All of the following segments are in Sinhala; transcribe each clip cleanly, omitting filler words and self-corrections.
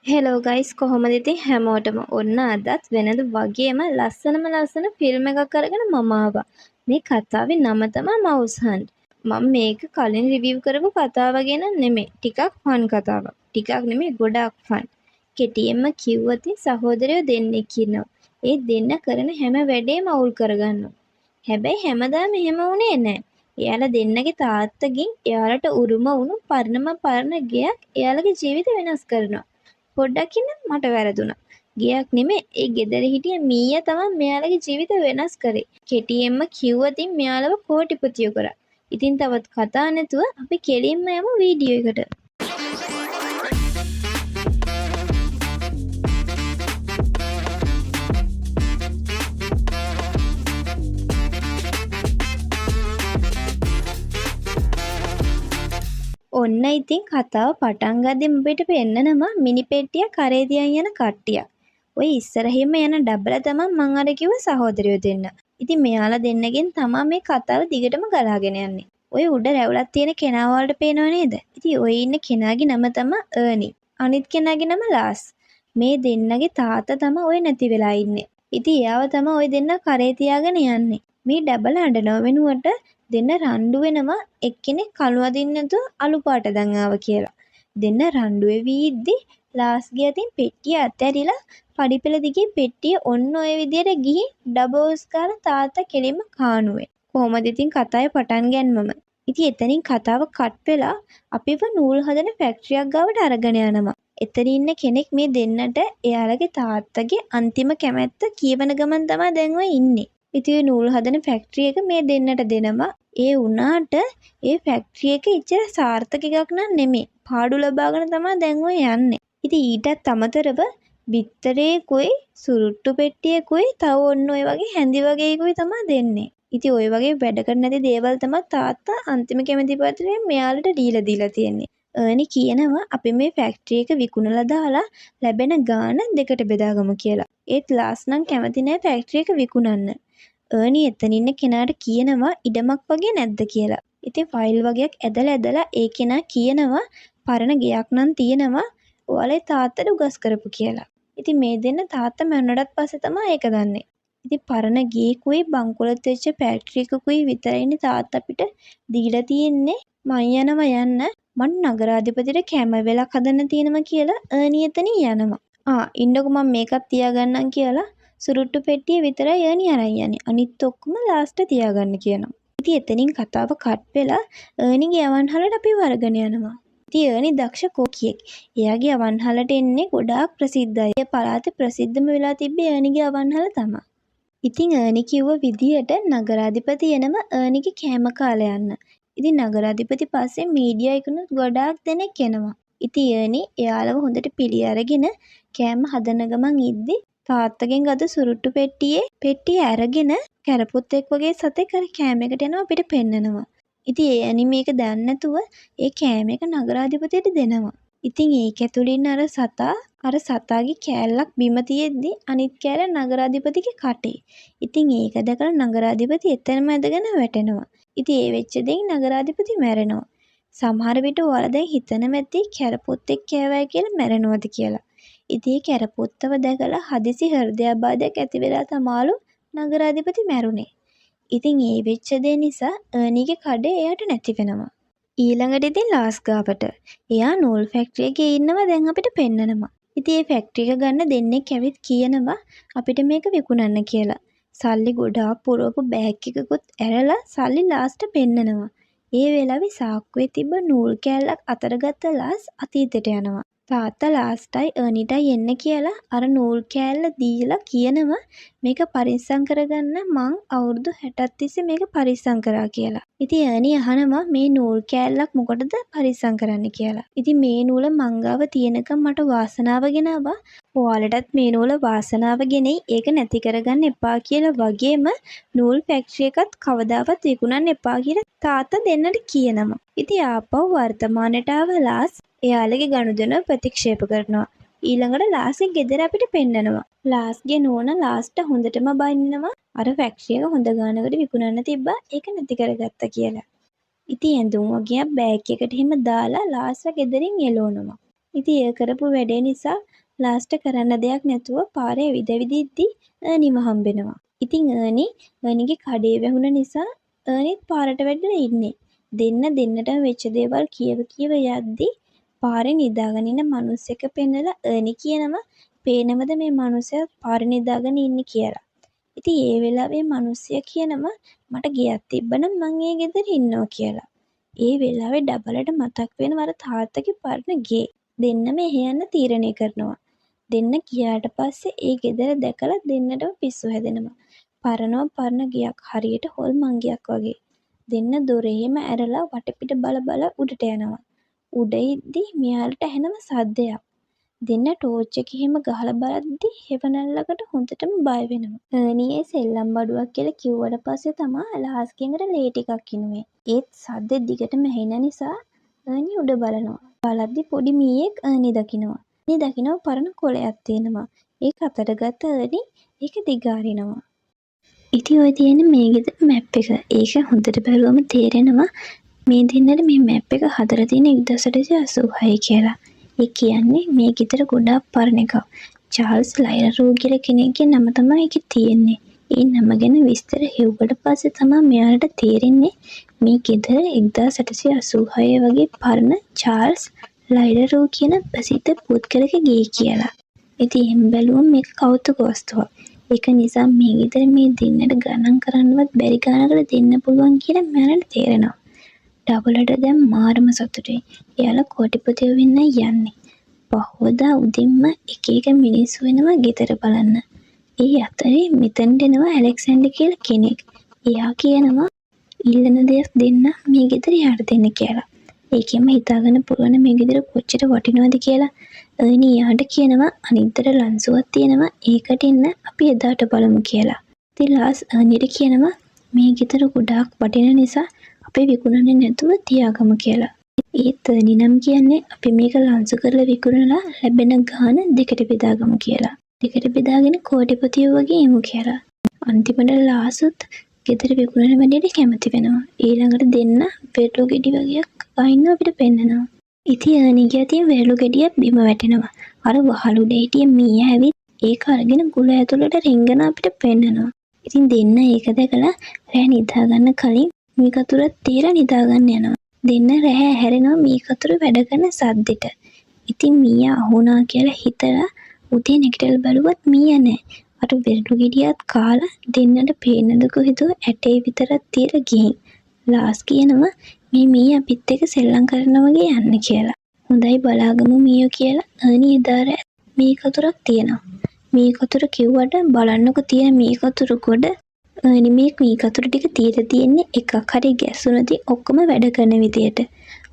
හෙලෝ ගයිස් කොහොමද ඉතින් හැමෝටම ඔන්න අදත් වෙනද වගේම ලස්සන ෆිල්ම් එකක් අරගෙන මම ආවා. මේ කතාවේ නම තමයි මවුස් හන්ට්. මම මේක කලින් රිවිව් කරපු කතාව ගැන නෙමෙයි. ටිකක් ෆන් කතාවක්. ටිකක් නෙමෙයි ගොඩක් ෆන්. කෙටියෙන්ම කිව්වොත් සහෝදරයෝ දෙන්නෙක් ඉන්නවා. ඒ දෙන්න කරන හැම වැඩේම අවුල් කරගන්නවා. හැබැයි හැමදාම එහෙම වුණේ නැහැ. එයාලා දෙන්නගේ තාත්තගෙන් එයාලට උරුම වුණු පරණ ගෙයක් එයාලගේ ජීවිත වෙනස් කරනවා. පොඩ්ඩක් ඉන්න මට වැරදුනා. ගියක් නෙමෙයි ඒ ගෙදර හිටිය මීයා තමයි මෙයාලගේ ජීවිත වෙනස් කරේ. කෙටියෙන්ම කිව්වොත් මෙයාලව කෝටිපතියෝ කරා. ඉතින් තවත් කතා නැතුව අපි කෙලින්ම යමු වීඩියෝ එකට. ඔන්න ඉතින් කතාව පටන් ගද්දිම අපිට පෙන්නනවා මිනිපෙට්ටිය කරේ තියන් යන කට්ටියක්. ඔය ඉස්සරහින්ම යන ඩබ්බල තමයි මං අර කිව්ව සහෝදරයෝ දෙන්න. ඉතින් මෙයාලා දෙන්නගෙන් තමයි මේ කතාව දිගටම ගලාගෙන යන්නේ. ඔය උඩ රැවුලක් තියෙන කෙනා වලට පේනව නේද? ඉතින් ඔය ඉන්න කෙනාගේ නම තමයි අර්නි. අනිත් කෙනාගේ නම ලාස්. මේ දෙන්නගේ තාත්තා තමයි ඔය නැති වෙලා ඉන්නේ. ඉතින් එයාව තමයි ඔය දෙන්න කරේ තියාගෙන යන්නේ. මේ ඩබල් අඬනව වෙනුවට දෙන්න රණ්ඩු වෙනවා එක්කෙනෙක් කළු අදින්න නැතුව අලු පාට දන් ආවා කියලා. දෙන්න රණ්ඩු වෙවි ඉද්දි ලාස්ගේ අතින් පෙට්ටිය අතහැරිලා පඩිපෙළ දිගේ පෙට්ටිය ඔන්න ඔය විදියට ගිහින් ඩබෝස් ගාලා තාත්තා කෙලින්ම කානුවේ. කොහොමද ඉතින් කතාවේ පටන් ගන්නමම. ඉතින් එතනින් කතාව කට් වෙලා අපිව නූල් හදන ෆැක්ටරියක් ගාවට අරගෙන යනවා. එතන ඉන්න කෙනෙක් මේ දෙන්නට එයාලගේ තාත්තගේ අන්තිම කැමැත්ත කියවන ගමන් තමයි දැන් ඔය ඉන්නේ. ඉතින් නූල් හදන ෆැක්ටරි එක මේ දෙන්නට දෙනවා. ඒ වුණාට ඒ ෆැක්ටරි එක ඉච්චර සාර්ථක එකක් නන් නෙමෙයි. පාඩු ලබාගෙන තමයි දැන් ඔය යන්නේ. ඉතින් ඊටත් අමතරව බිත්තරේකුයි සුරුට්ටු පෙට්ටියකුයි තව ඔන්න ඔය වගේ හැඳි වගේකුයි තමයි දෙන්නේ. ඉතින් ඔය වගේ වැඩ කර නැති දේවල් තමයි තාත්තා අන්තිම කැමැති පත්‍රයෙන් මෙයාලට දීලා තියෙන්නේ. අර්නි කියනවා අපි මේ ෆැක්ටරි එක විකුණලා දාලා ලැබෙන ගාණ දෙකට බෙදාගමු කියලා. ඒත් ලාස් නම් කැමති නැහැ ෆැක්ටරි එක විකුණන්න. අර්නි එතන ඉන්න කෙනාට කියනවා ඉඩමක් වගේ නැද්ද කියලා. ඉතින් ෆයිල් වගේක් ඇදලා ඒ කෙනා කියනවා පරණ ගෙයක් නම් තියෙනවා ඔයාලේ තාත්තට උගස් කරපු කියලා. ඉතින් මේ දෙන්න තාත්තා මැරුණාට පස්සේ තමයි ඒක දන්නේ. ඉතින් පරණ ගේකුයි බංකොලොත් වෙච්ච ෆැක්ටරි එකකුයි විතරයිනේ තාත්තා අපිට දීලා තියෙන්නේ. මං යන්න මට නගරාධිපතිට කැම වෙලක් හදන්න තියෙනවා කියලා අර්නි එතනින් යනවා. ඉන්නකො මම මේකත් තියාගන්නම් කියලා සුරුට්ටු පෙට්ටිය විතරයි අර්නි අරන් යන්නේ. අනිත් ඔක්කොම ලාස්ට් තියාගන්න කියනවා. ඉතින් එතනින් කතාව කට් වෙලා අර්නිගේ අවන්හලට අපි වරගෙන යනවා. ඉතින් අර්නි දක්ෂ කොකියෙක්. එයාගේ අවන්හලට එන්නේ ගොඩාක් ප්‍රසිද්ධයි. ඒ පළාතේ ප්‍රසිද්ධම වෙලා තිබ්බේ අර්නිගේ අවන්හල තමයි. ඉතින් අර්නි කිව්ව විදියට නගරාධිපති එනම අර්නිගේ කෑම කාලා යන්න. ඉතින් නගරාධිපති පස්සේ මීඩියා එකනුත් ගොඩාක් දෙනෙක් එනවා. ඉතින් අර්නි එයාලව හොඳට පිළි අරගෙන කෑම හදන ගමන් ඉද්දි තාත්තගෙන් ගත්ත සුරුට්ටු පෙට්ටිය අරගෙන කැරපොත්තෙක් වගේ සතෙක් අර කෑම එකට එනවා අපිට පෙන්නනවා. ඉතින් ඒ අනි මේක දන්නේ නැතුව ඒ කෑම එක නගරාධිපතියට දෙනවා. ඉතින් ඒක ඇතුළින් අර සතාගේ කෑල්ලක් බිම තියෙද්දි අනිත් කෑල්ල නගරාධිපතිගේ කටේ. ඉතින් ඒක දැකලා නගරාධිපති එතනම ඇදගෙන වැටෙනවා. ඉතින් ඒ වෙච්ච දෙයින් නගරාධිපති මැරෙනවා. සමහර විට ඔයාලා දැන් හිතන මැද්දේ කැරපොත්තෙක් කෑවයි කියලා මැරෙනවද කියලා. ඉතින් කැරපොත්තව දැකලා හදිසි හෘදයාබාධයක් ඇති වෙලා තමාලු නගරාධිපති මැරුණේ. ඉතින් ඒ වෙච්ච දේ නිසා අර්නිගේ කඩේ එයාට නැති වෙනවා. ඊළඟට ඉතින් ලාස් ගාවට. එයා නූල් ෆැක්ටරි එකේ ඉන්නවා දැන් අපිට පෙන්නනවා. ඉතින් ඒ ෆැක්ටරි එක ගන්න දෙන්නෙක් ඇවිත් කියනවා අපිට මේක විකුණන්න කියලා. සල්ලි ගොඩාක් පුරවපු බෑග් එකකුත් ඇරලා සල්ලි ලාස්ට පෙන්නනවා. ඒ වෙලාවේ සාක්කුවේ තිබ්බ නූල් කෑල්ලක් අතට ගත්ත ලාස් අතීතයට යනවා. තාත්තා ලාස්ටයි අර්නිටයි එන්න කියලා අර නූල් කෑල්ල දීලා කියනවා මේක පරිස්සම් කරගන්න මං අවුරුදු 60ක් තිස්සේ මේක පරිස්සම් කරා කියලා. ඉතින් අර්නි අහනවා මේ නූල් කෑල්ලක් මොකටද පරිස්සම් කරන්න කියලා. ඉතින් මේ නූල මංගාව තියෙනකම් මට වාසනාව ගෙනාවා. ඔයාලටත් මේ නූල වාසනාව ගෙනෙයි ඒක නැති කරගන්න එපා කියලා වගේම නූල් ෆැක්ටරි එකත් කවදාවත් විකුණන්න එපා කියලා තාත්තා දෙන්නට කියනවා. ඉතින් ආපහු වර්තමානයට ආව ලාස් එයාලගේ ගනුදෙනුව ප්‍රතික්ෂේප කරනවා. ඊළඟට ලාස්ගේ ගෙදර අපිට පෙන්නනවා. ලාස්ගේ නෝනා ලාස්ට හොඳටම බනිනවා අර ෆැක්ටරි එක හොඳ ගානකට විකුණන්න තිබ්බා ඒක නැති කරගත්තා කියලා. ඉතින් ඇඳුම් වගේක් බෑග් එකට එහෙම දාලා ලාස්ව ගෙදරින් එළවනවා. ඉතින් ඒ කරපු වැඩේ නිසා ලාස්ට කරන්න දෙයක් නැතුව පාරේ ඇවිදිද්දි අර්නිව හම්බෙනවා. ඉතින් අර්නිගේ කඩේ වැහුණ නිසා අර්නිත් පාරට වැටිලා ඉන්නේ. දෙන්නටම වෙච්ච දේවල් කියව යද්දි පාරේ නිදාගෙන ඉන්න මිනිස්සෙක් පෙන්නලා අර්නි කියනවා පේනවද මේ මිනිස්සයා පාරේ නිදාගෙන ඉන්නේ කියලා. ඉතින් ඒ වෙලාවේ මිනිස්සයා කියනවා මට ගෙයක් තිබ්බනම් මං ඒ ගෙදර ඉන්නවා කියලා. ඒ වෙලාවේ ඩබලට මතක් වෙනවා අර තාත්තගේ පරණ ගේ. දෙන්නම එහෙ යන්න තීරණය කරනවා. දෙන්න ගියාට පස්සේ ඒ ගෙදර දැකලා දෙන්නටම පිස්සු හැදෙනවා. පරණ ගෙයක් හරියට හොල්මන් ගෙයක් වගේ. දෙන්න දොරේම ඇරලා වටපිට බල උඩට යනවා. උඩ ඉද්දි මෙයාලට ඇහෙනවා සද්දයක්. දෙන්න ටෝච් එක එහෙම ගහලා බලද්දි හෙවණැල්ලකට හොඳටම බය වෙනවා. අර්නි සෙල්ලම් බඩුවක් කියලා කිව්වට පස්සේ තමයි ලාස්ගෙන්ට ලේ ටිකක් කිනුවේ. ඒත් සද්දෙ දිගටම ඇහෙන නිසා අර්නි උඩ බලනවා. බලද්දි පොඩි මීයෙක් අර්නි දකිනවා. අර්නි දකිනවා පරණ කොළයක් තියෙනවා. ඒක අතට ගත්ත අර්නි ඒක දිගාරිනවා. ඉතින් ඔය තියෙන මේ ගෙදර මැප් එක. ඒක හොඳට බැලුවම තේරෙනවා මේ දෙන්නට මේ මැප් එක හදලා තියෙන 1886 කියලා. ඒ කියන්නේ මේ ගෙදර ගොඩාක් පරණ එකක්. චාල්ස් ලයිරරෝ කියලා කෙනෙක්ගේ නම තමයි ඒකේ තියෙන්නේ. ඒ නම ගැන විස්තර හෙව්වට පස්සේ තමයි මෙයාලට තේරෙන්නේ මේ ගෙදර 1886 වගේ පරණ චාල්ස් ලයිරරෝ කියන ප්‍රසිද්ධ පුද්ගලගේ ගේ කියලා. ඉතින් එහෙම බැලුවම මේක කෞතුක වස්තුවක්. ඒක නිසා මේ ගෙදර මේ දෙන්නට ගණන් කරන්නවත් බැරි ගානකට දෙන්න පුළුවන් කියලා මෙයාලට තේරෙනවා. ඩබලට දැන් මාරම සතුටුයි. එයාලා කෝටිපතියෝ වෙන්න යන්නේ. පහෝදා උදෙන්ම එක මිනිස්සු වෙනවා ගෙදර බලන්න. ඒ අතරේ මෙතනට එනවා ඇලෙක්සැන්ඩර් කියලා කෙනෙක්. එයා කියනවා ඉල්ලන දෙයක් දෙන්න මේ ගෙදර යාට දෙන්න කියලා. ඒකෙම හිතාගන්න පුළුවන් මේ ගෙදර කොච්චර වටිනවද කියලා. අර්නි යාට කියනවා අනිද්දාට ලන්සුවක් තියෙනවා ඒකට එන්න අපි එදාට බලමු කියලා. ඉතින් ලාස් අර්නිට කියනවා මේ ගෙදර ගොඩාක් වටින නිසා අපි විකුණන්නේ නැතුව තියාගමු කියලා. ඒත් අර්නි නම් කියන්නේ අපි මේක ලන්සු කරලා විකුණලා ලැබෙන ගාණ දෙකට බෙදාගමු කියලා. දෙකට බෙදාගෙන කෝටිපතියෝ වගේ එමු කියලා. අන්තිමට ලාසුත් ගෙදර විකුණන වැඩේට කැමති වෙනවා. ඊළඟට දෙන්න වෙරළු ගෙඩි වගේක් අයින්න අපිට පෙන්නනවා. ඉතින් අර්නිගේ අතින් වෙරළු ගෙඩියක් බිම වැටෙනවා. අර වහල් උඩ හිටිය මීයා ඇවිත් ඒක අරගෙන ගුල ඇතුළට රිංගන අපිට පෙන්නනවා. ඉතින් දෙන්න ඒක දැකලා රෑ නිදා ගන්න කලින් මේ කතුරත් තියලා නිදා ගන්න යනවා. දෙන්න රෑ හැරෙනවා මේ කතුර වැඩ කරන සද්දෙට. ඉතින් මීයා අහුණා කියලා හිතලා උදේ නැගිටලා බලුවත් මීයා නැහැ. අර වෙරළු ගෙඩියත් කාලා දෙන්නට පේන්නද කොහෙද ඇටේ විතරක් තියලා ගිහින්. ලාස් කියනවා මේ මීයා අපිත් එක්ක සෙල්ලම් කරනවා වගේ යන්න කියලා. හොඳයි බලාගමු මීයෝ කියලා අර්නි එදාර මේ කතුරක් තියෙනවා. මේ කතුර කිව්වට බලන්නකො තියෙන මේ කතුර කොට අර්නි මේ කතුර ටික තියලා තියෙන්නේ එකක් හරි ගැස්සුනදී ඔක්කොම වැඩ කරන විදියට.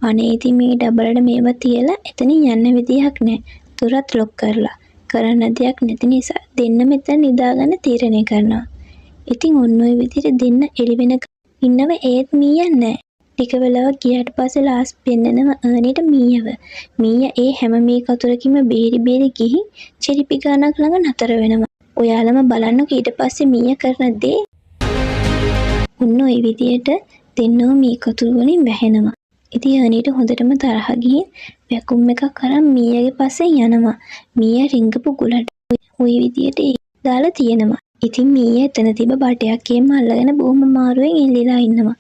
අනේ ඉතින් මේ ඩබලට මේවා තියලා එතනින් යන්න විදියක් නැහැ. දොරත් ලොක් කරලා. කරන්න දෙයක් නැති නිසා දෙන්න මෙතන නිදාගන්න තීරණය කරනවා. ඉතින් ඔන්න ඔය විදිහට දෙන්න එළි වෙන ඉන්නව ඒත් මීයා නැහැ. ටික වෙලාවක් ගියාට පස්සේ ලාස් පෙන්නනවා අර්නිට මීයව. මීයා ඒ හැම මේ කතුරකින්ම බේරි ගිහින් චෙරිපි ගානක් ළඟ නතර වෙනවා. ඔයාලම බලන්නකෝ ඊට පස්සේ මීයා කරන දේ. ඔන්න ඔය විදිහට දෙන්නෝ මේ කතුරු වලින් වැහෙනවා. ඉතින් අර්නිට හොඳටම තරහ ගිහින් වැකුම් එකක් අරන් මීයාගේ පස්සෙන් යනවා. මීයා රිංගපු ගුලට ওই විදිහට දාලා තියෙනවා. ඉතින් මීයා එතන තිබ්බ බටයක් එහෙම අල්ලගෙන බොහොම මාරුවෙන් එල්ලලා ඉන්නවා.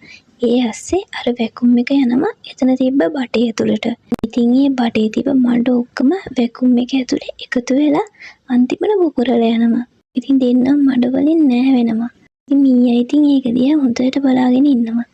ඒ ඇස්සේ අර වැකුම් එක යනවා එතන තිබ්බ බටේ ඇතුළට. ඉතින් ඒ බටේ තිබ්බ මඩ ඔක්කොම වැකුම් එක ඇතුලේ එකතු වෙලා අන්තිමට පුපුරලා යනවා. ඉතින් දෙන්නම් මඩ වලින් නෑ වෙනවා. ඉතින් මීයා ඉතින් ඒක දිහා හොඳට බලාගෙන ඉන්නවා.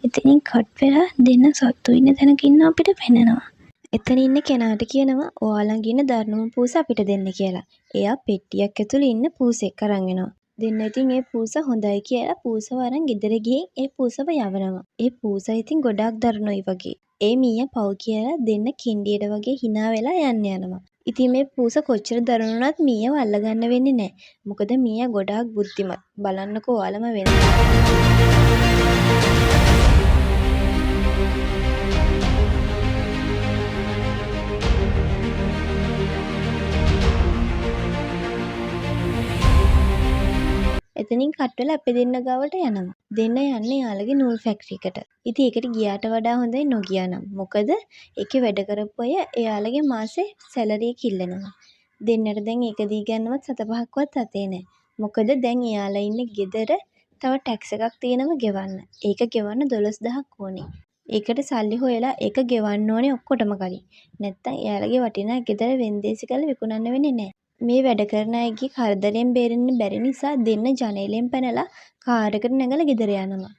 එතනින් කට් වෙලා දෙන්න සත්තු ඉන්න තැනක ඉන්න අපිට පෙනෙනවා. එතන ඉන්න කෙනාට කියනවා ඔයාලඟ ඉන්න දරුණුම පූස අපිට දෙන්න කියලා. එයා පෙට්ටියක් ඇතුලේ ඉන්න පූසෙක් අරන් එනවා. දෙන්න ඉතින් ඒ පූස හොඳයි කියලා පූසව අරන් ගෙදර ගිහින් ඒ පූසව යවනවා. ඒ පූස ඉතින් ගොඩාක් දරුණුයි වගේ. ඒ මීයා පව් කියලා දෙන්න කින්ඩියට වගේ hina වෙලා යනවා. ඉතින් මේ පූස කොච්චර දරුණුනත් මීයව අල්ලගන්න වෙන්නේ නැහැ. මොකද මීයා ගොඩාක් බුද්ධිමත්. බලන්නකෝ ඔයාලම වෙනවා. එතනින් කට් වෙලා අපි දෙන්න ගාවට යනවා. දෙන්න යන්නේ යාළගේ නූල් ෆැක්ටරි එකට. ඉතින් ඒකට ගියාට වඩා හොඳයි නොගියා නම්. මොකද ඒකේ වැඩ කරපු අය එයාලගේ මාසේ සැලරි එක ඉල්ලනවා. දෙන්නට දැන් ඒක දී ගන්නවත් 7-5ක්වත් අතේ නැහැ. මොකද දැන් එයාලා ඉන්නේ ගෙදර තව ටැක්ස් එකක් තියෙනවා ගෙවන්න. ඒක ගෙවන්න 12000ක් ඕනේ. ඒකට සල්ලි හොයලා ඒක ගෙවන්න ඕනේ ඔක්කොටම කලින්. නැත්තම් එයාලගේ වටිනා ගෙදර වෙන්දේසි කරලා විකුණන්න වෙන්නේ නැහැ. මේ වැඩ කරන අයගේ කරදරෙන් බේරෙන්න බැරි නිසා දෙන්න ජනේලෙන් පැනලා කාර් එකට නැගලා ගෙදර යනවා.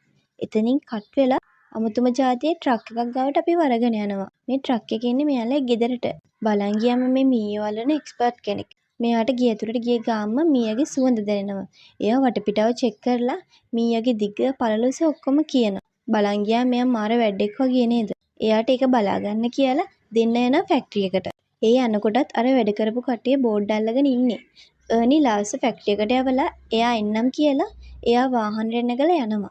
එතනින් කට් වෙලා අමුතුම જાතියේ ට්‍රක් එකක් ගාවට අපි වරගෙන යනවා. මේ ට්‍රක් එකේ ඉන්නේ මෙයාලා ගෙදරට. බලන් ගියාම මේ මීයෝ වලන එක්ස්පර්ට් කෙනෙක්. මෙයාට ගේ ඇතුළට ගිය ගාම්ම මීයාගේ සුවඳ දැනෙනවා. එයා වටපිටාව චෙක් කරලා මීයාගේ දිග පළලොස ඔක්කොම කියනවා. බලන් ගියා මෙයා මාර වැඩෙක් වගේ නේද? එයාට ඒක බලා ගන්න කියලා දෙන්න යනවා ෆැක්ටරි එකට. ඒ යනකොටත් අර වැඩ කරපු කට්ටිය බෝඩ් අල්ලගෙන ඉන්නේ. අර්නි ලාස්ට් ෆැක්ටරි එකට යවලා එයා එන්නම් කියලා එයා වාහනේට නැගලා යනවා.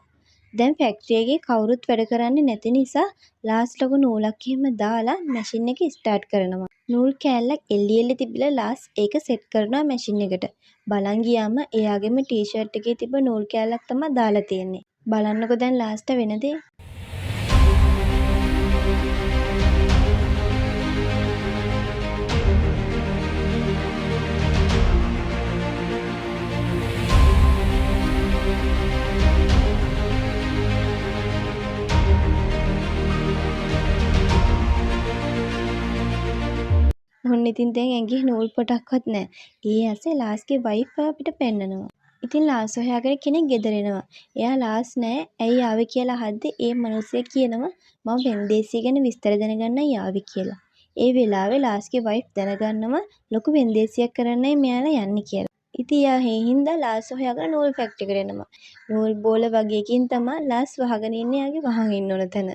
දැන් ෆැක්ටරි එකේ කවුරුත් වැඩ කරන්නේ නැති නිසා ලාස් ලොකු නූලක් එහෙම දාලා මැෂින් එක ස්ටාර්ට් කරනවා. නූල් කෑල්ලක් එල්ලි තිබිලා ලාස් ඒක සෙට් කරනවා මැෂින් එකට. බලන් ගියාම එයාගේම ටී-ෂර්ට් එකේ තිබ්බ නූල් කෑල්ලක් තමයි දාලා තියෙන්නේ. බලන්නකෝ දැන් ලාස්ට වෙන දේ. ඔන්න ඉතින් දැන් ඇඟේ නූල් පොටක්වත් නැහැ. ඒ ඇසේ ලාස්ගේ වයිෆ් අපිට පෙන්නනවා. ඉතින් ලාස් හොයාගෙන කෙනෙක් ගෙදර එනවා. එයා ලාස් නෑ ඇයි ආවේ කියලා අහද්දි ඒ මිනිස්සයා කියනවා මම වෙන්දේසිය ගැන විස්තර දැනගන්නයි ආවේ කියලා. ඒ වෙලාවේ ලාස්ගේ වයිෆ් දැනගන්නවා ලොකු වෙන්දේසියක් කරන්නයි මෙයාලා යන්නේ කියලා. ඉතින් යා හින්දා ලාස් හොයාගෙන නූල් ෆැක්ටරි එකට එනවා. නූල් බෝල වගේකින් තමයි ලාස් වහගෙන ඉන්නේ යාගේ වහන් ඉන්න ඕන තැන.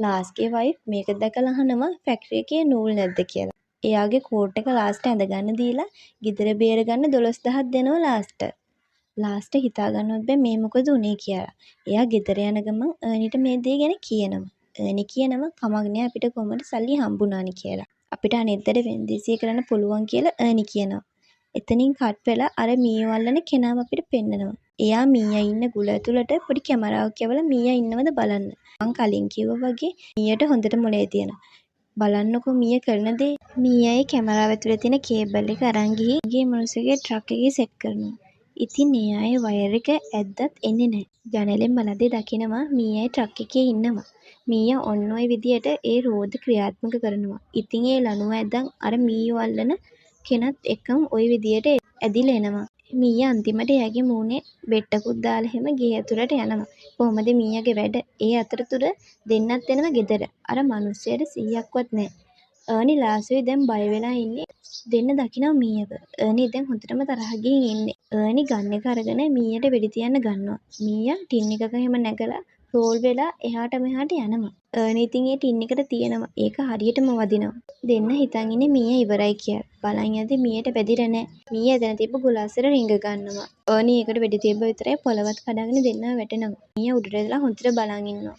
ලාස්ගේ වයිෆ් මේක දැකලා අහනවා ෆැක්ටරි එකේ නූල් නැද්ද කියලා. එයාගේ කෝට් එක ලාස්ට ඇඳගන්න දීලා ගෙදර බේරගන්න 12000ක් දෙනවා ලාස්ට. ලාස්ට හිතා ගන්නවත් බෑ මේ මොකද උනේ කියලා. එයා ගෙදර යන ගමන් අර්නිට මේ දේ ගැන කියනවා. අර්නි කියනවා කමක් නෑ අපිට කොහොමද සල්ලි හම්බුණානි කියලා. අපිට අනිද්දාට වෙන්දේසිය කරන්න පුළුවන් කියලා අර්නි කියනවා. එතනින් කට් වෙලා අර මීයෝ අල්ලන කෙනාම අපිට පෙන්නනවා. එයා මීයා ඉන්න ගුල ඇතුළට පොඩි කැමරාවක් යවලා මීයා ඉන්නවද බලන්න. මං කලින් කිව්වා වගේ මීයට හොඳට මොලේ තියෙනවා. බලන්නකො මීයා කරන දේ. මීයාගේ කැමරාව ඇතුලේ තියෙන කේබල් එක අරන් ගිහින් ගේ මිනිස්සුගේ ට්‍රක් එකේ සෙට් කරනවා. ඉතින් ඒ අය වයර් එක ඇද්දත් එන්නේ නැහැ. ජනලෙන් බලද්දි දකිනවා මීයාගේ ට්‍රක් එකේ ඉන්නවා. මීයා ඔන්න ඔය විදියට ඒ රෝද ක්‍රියාත්මක කරනවා. ඉතින් ඒ ලනුව ඇදන් අර මීයෝ අල්ලන කෙනත් එක්කම ওই විදියට ඇදිලා එනවා. මීයා අන්තිමට එයාගේ මූණේ බෙට්ටකුත් දාලා හැම ගේ ඇතුළට යනවා. කොහොමද මීයාගේ වැඩ? ඒ අතරතුර දෙන්නත් එනවා ගෙදර. අර මිනිස්සයාට 100ක්වත් නැහැ. අර්නි ලාසුයි දැන් බය වෙලා ඉන්නේ. දෙන්න දකිනවා මීයව. අර්නි දැන් හොඳටම තරහ ගිහින් ඉන්නේ. අර්නි ගන් එක අරගෙන මීයට වෙඩි තියන්න ගන්නවා. මීයා ටින් එකක හැම නැගලා රෝල් වෙලා එහාට මෙහාට යනවා. අර්නි ඉතින් ඒ ටින් එකට තියෙනවා. ඒක හරියටම වදිනවා. දෙන්න හිතන් ඉන්නේ මීයා ඉවරයි කියලා. බලන් යද්දි මීයට වැදිලා නැහැ. මීයා එතන තිබ්බ ගුලාසෙට රිංග ගන්නවා. අර්නි ඒකට වෙඩි තිබ්බ විතරයි පොළවත් කඩාගෙන දෙන්නව වැටෙනවා. මීයා උඩට ඇදලා හොඳට බලන් ඉන්නවා.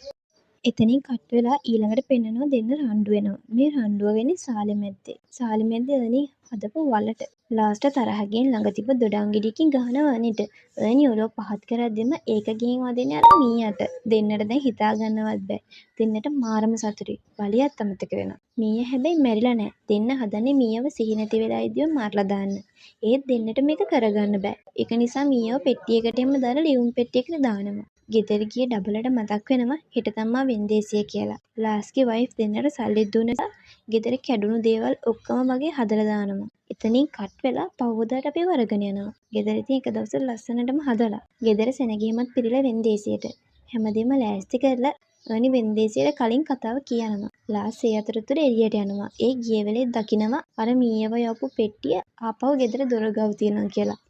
එතනින් කට් වෙලා ඊළඟට පෙන්නනවා දෙන්න රණ්ඩු වෙනවා. මේ රණ්ඩුව වෙන්නේ සාලෙමැද්දේ. සාලෙමැද්දේ අර්නි හදපු වලට. ලාස්ට තරහ ගිහින් ළඟ තිබ්බ දොඩම් ගෙඩියකින් ගහනවා අර්නිට. අර්නි ඔලුව පහත් කරද්දිම ඒක ගිහින් වදින්නේ අර මීයාට. දෙන්නට දැන් හිතා ගන්නවත් බෑ. දෙන්නට මාරම සතුටුයි. වලියත් අමතක වෙනවා. මීයා හැබැයි මැරිලා නෑ. දෙන්න හදන්නේ මීයව සිහි නැති වෙලා ඉදිව මරලා දාන්න. ඒත් දෙන්නට මේක කරගන්න බෑ. ඒක නිසා මීයව පෙට්ටියකට එම දාලා ලියුම් පෙට්ටියකට දානවා. ගෙදර ගිය ඩබලට මතක් වෙනවා හෙට තමා වෙන්දේසිය කියලා. ලාස්ගේ වයිෆ් දෙන්නට සල්ලි දුන්නා ගෙදර කැඩුණු දේවල් ඔක්කොම වගේ හදලා දානවා. එතනින් කට් වෙලා පහුවදාට අපි වරගෙන යනවා. ගෙදර ඉතින් එක දවසක් ලස්සනටම හදලා. ගෙදර සෙනගෙමත් පිරීලා වෙන්දේසියට. හැමදේම ලෑස්ති කරලා අර්නි වෙන්දේසියට කලින් කතාව කියනවා. ලාස් ඒ අතරතුර එළියට යනවා. ඒ ගිය වෙලේ දකිනවා අර මීයව යවපු පෙට්ටිය ආපහු ගෙදර දොර ගාව තියෙනවා කියලා.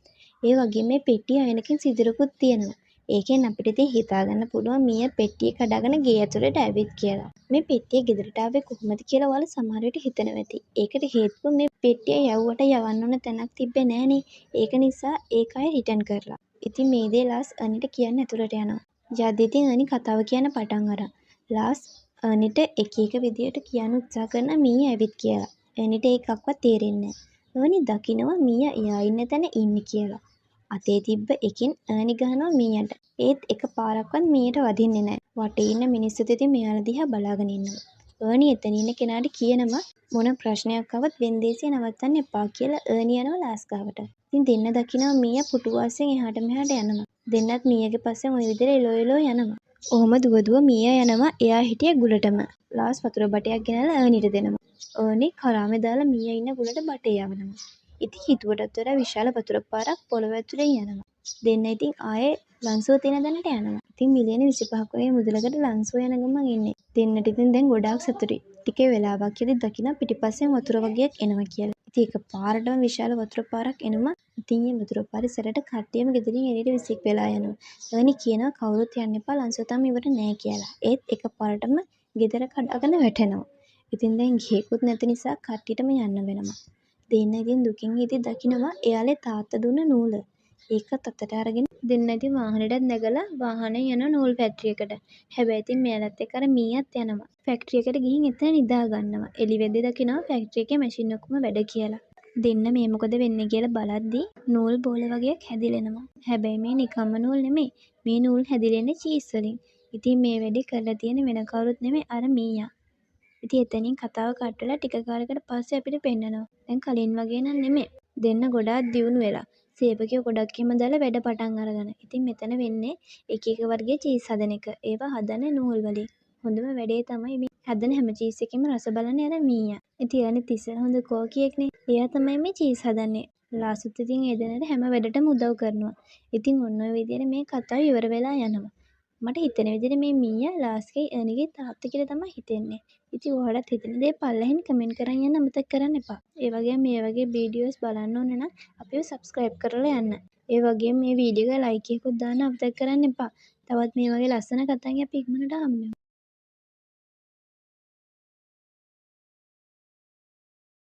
ඒ වගේම මේ පෙට්ටිය අයනකින් සිදුරකුත් තියෙනවා. ඒකෙන් අපිට ඉතින් හිතා ගන්න පුළුවන් මීයා පෙට්ටිය කඩාගෙන ගේ ඇතුළට ඇවිත් කියලා. මේ පෙට්ටිය ගෙදරට ආවේ කොහොමද කියලා ඔයාලා සමහර විට හිතනවා ඇති. ඒකට හේතුව මේ පෙට්ටිය යවුවට යවන්න ඕන තැනක් තිබ්බේ නෑනේ. ඒක නිසා ඒක අය රිටර්න් කරලා. ඉතින් මේ දේ ලාස් අර්නිට කියන්න ඇතුළට යනවා. යද්දි ඉතින් අර්නි කතාව කියන්න පටන් අරන්. ලාස් අර්නිට එක එක විදියට කියන්න උත්සාහ කරන මීයා ඇවිත් කියලා. අර්නිට ඒකක්වත් තේරෙන්නේ නෑ. අර්නි දකිනවා මීයා එයා ඉන්න තැන ඉන්නේ කියලා. අතේ තිබ්බ එකෙන් ඈනි ගහනවා මීයට. ඒත් එක පාරක්වත් මීයට වදින්නේ නෑ. වටේ ඉන්න මිනිස්සුත් ඉතින් මෙයාලා දිහා බලාගෙන ඉන්නවා. ඈනි එතන ඉන්න කෙනාට කියනවා මොන ප්‍රශ්නයක් ආවත් වෙන්දේසිය නවත්තන්න එපා කියලා ඈනි යනවා ලාස් ගාවට. ඉතින් දෙන්න දකිනවා මීයා පුටුවාසෙන් එහාට මෙහාට යනවා. දෙන්නත් මීයගේ පස්සෙන් ওই විදිහට එලෝ එලෝ යනවා. ඔහොම දුව දුව මීයා යනවා එයා හිටිය ගුලටම. ලාස් වතුර බටයක් ගෙනල්ලා ඈනිට දෙනවා. ඈනි කරාමේ දාලා මීයා ඉන්න ගුලට බටේ යවනවා. ඉතින් හිතුවටත් වඩා විශාල වතුර පාරක් පොළොව ඇතුලෙන් යනවා. දෙන්න ඉතින් ආයේ ලන්සුව තියෙන තැනට යනවා. ඉතින් මිලියන 25ක් වගේ මුදලකට ලන්සුව යන ගමන් ඉන්නේ. දෙන්නට ඉතින් දැන් ගොඩාක් සතුටුයි. ටික වෙලාවක් යද්දි දකින්න පිටිපස්සෙන් වතුර වගේක් එනවා කියලා. ඉතින් ඒක පාරටම විශාල වතුර පාරක් එනවා. ඉතින් මේ වතුර පාරේ සැරට කට්ටියම ගෙදරින් එළියට විසික් වෙලා යනවා. ඈනි කියනවා කවුරුත් යන්න එපා ලන්සුව තාම ඉවර නෑ කියලා. ඒත් එක පාරටම ගෙදර කඩාගෙන වැටෙනවා. ඉතින් දැන් ගිහෙකුත් නැති නිසා කට්ටියටම යන්න වෙනවා. දෙන්න ඉතින් දුකින් ඉතින් දකින්නවා එයාලේ තාත්තා දුන්න නූල. ඒකත් අතට අරගෙන දෙන්න ඉතින් වාහනේටත් නැගලා වාහනේ යන නූල් ෆැක්ටරි එකට. හැබැයි ඉතින් මෙයාලත් එක්ක අර මීයත් යනවා. ෆැක්ටරි එකට ගිහින් එතන නිදා ගන්නවා. එළි වෙද්දි දකින්නවා ෆැක්ටරි එකේ මැෂින් ඔක්කොම වැඩ කියලා. දෙන්න මේ මොකද වෙන්නේ කියලා බලද්දි නූල් බෝල වගේක් හැදිලෙනවා. හැබැයි මේ නිකම්ම නූල් නෙමෙයි. මේ නූල් හැදිලෙන්නේ චීස් වලින්. ඉතින් මේ වැඩේ කරලා තියෙන්නේ වෙන කවුරුත් නෙමෙයි අර මීයා. ඉතින් එතනින් කතාව කට් වෙලා ටික කාලයකට පස්සේ අපිට පෙන්නනවා. දැන් කලින් වගේ නම් නෙමෙයි. දෙන්න ගොඩාක් දියුණු වෙලා. සේවකයෝ ගොඩක් එහෙම දාලා වැඩ පටන් අරගෙන. ඉතින් මෙතන වෙන්නේ එක එක වර්ගයේ චීස් හදන එක. ඒවා හදන්නේ නූල් වලින්. හොඳම වැඩේ තමයි මේ හදන හැම චීස් එකකින්ම රස බලන්නේ අර මීයා. ඉතින් අනිත් ඉස්සර හොඳ කෝකියෙක්නේ. එයා තමයි මේ චීස් හදන්නේ. ලාසුත් ඉතින් ඒ දෙනාට හැම වැඩටම උදව් කරනවා. ඉතින් ඔන්න ඔය විදිහට මේ කතාව ඉවර වෙලා යනවා. මට හිතෙන විදිහට මේ මීයා ලාස්ගේ ඈනිගේ තාත්තා කියලා තමයි හිතෙන්නේ. ඉතින් ඔයාලත් හිතන දේ පල්ලෙහෙන් කමෙන්ට් කරන් යන්න අමතක කරන්න එපා. ඒ වගේම මේ වගේ වීඩියෝස් බලන්න ඕන නම් අපිව සබ්ස්ක්‍රයිබ් කරලා යන්න. ඒ වගේම මේ වීඩියෝ එක ලයික් එකකුත් දාන්න අමතක කරන්න එපා. තවත් මේ වගේ ලස්සන කතාකින් අපි ඉක්මනට හමු වෙමු.